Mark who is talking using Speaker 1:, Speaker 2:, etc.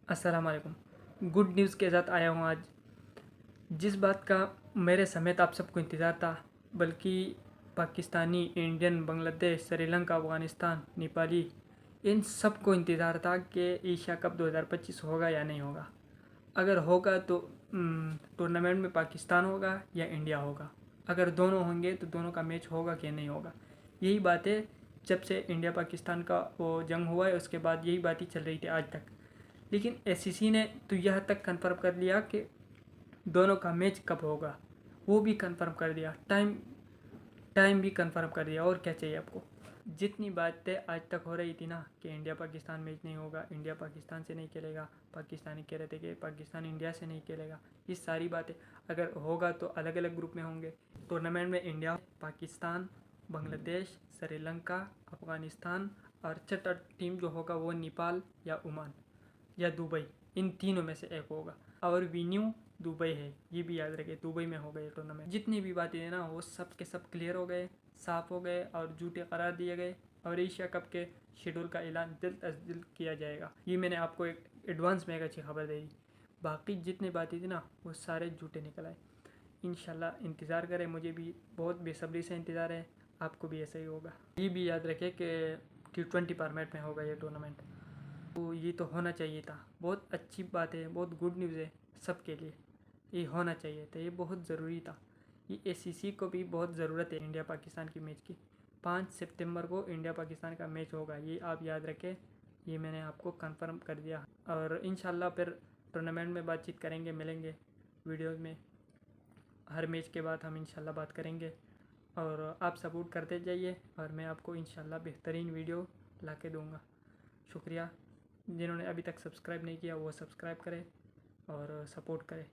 Speaker 1: अस्सलाम वालेकुम। Good news के साथ आया हूँ आज। जिस बात का मेरे समेत आप सबको इंतज़ार था, बल्कि पाकिस्तानी, इंडियन, बांग्लादेश, श्रीलंका, अफ़गानिस्तान, नेपाली, इन सबको इंतज़ार था कि एशिया कप 2025 होगा या नहीं होगा। अगर होगा तो टूर्नामेंट में पाकिस्तान होगा या इंडिया होगा। अगर दोनों होंगे तो दोनों का मैच होगा कि नहीं होगा। यही बातें जब से इंडिया पाकिस्तान का वो जंग हुआ है उसके बाद यही बातें चल रही थी आज तक। लेकिन एसीसी ने तो यह तक कंफर्म कर लिया कि दोनों का मैच कब होगा, वो भी कंफर्म कर दिया। टाइम टाइम भी कंफर्म कर दिया। और क्या चाहिए आपको। जितनी बातें आज तक हो रही थी ना कि इंडिया पाकिस्तान मैच नहीं होगा, इंडिया पाकिस्तान से नहीं खेलेगा, पाकिस्तानी कह रहे थे कि पाकिस्तान इंडिया से नहीं खेलेगा, ये सारी बातें अगर होगा तो अलग अलग ग्रुप में होंगे। टूर्नामेंट में इंडिया, पाकिस्तान, बांग्लादेश, श्रीलंका, अफ़गानिस्तान और छठा टीम जो होगा वो नेपाल या ओमान या दुबई, इन तीनों में से एक होगा। और वेन्यू दुबई है, ये भी याद रखें, दुबई में हो गए टूर्नामेंट। जितनी भी बातें हैं ना वो सब के सब क्लियर हो गए, साफ हो गए और झूठे करार दिए गए। और एशिया कप के शेड्यूल का ऐलान जल्द अज जल्द किया जाएगा। ये मैंने आपको एक एडवांस में एक अच्छी खबर दे दी। बाकी जितनी बातें थी ना वो सारे झूठे निकल आए। इंशाल्लाह इंतज़ार करें, मुझे भी बहुत बेसब्री से इंतज़ार है, आपको भी ऐसा ही होगा। ये भी याद रखें कि T20 फॉर्मेट में होगा ये टूर्नामेंट, तो ये तो होना चाहिए था। बहुत अच्छी बात है, बहुत गुड न्यूज़ है सबके लिए। ये होना चाहिए था, ये बहुत ज़रूरी था। ये एसीसी को भी बहुत ज़रूरत है इंडिया पाकिस्तान की मैच की। 5 सितंबर को इंडिया पाकिस्तान का मैच होगा, ये आप याद रखें। ये मैंने आपको कंफर्म कर दिया। और इंशाल्लाह फिर टूर्नामेंट में बातचीत करेंगे, मिलेंगे वीडियोज़ में। हर मैच के बाद हम इंशाल्लाह बात करेंगे और आप सपोर्ट करते जाइए और मैं आपको इंशाल्लाह बेहतरीन वीडियो ला के दूँगा। शुक्रिया। जिन्होंने अभी तक सब्सक्राइब नहीं किया वो सब्सक्राइब करें और सपोर्ट करें।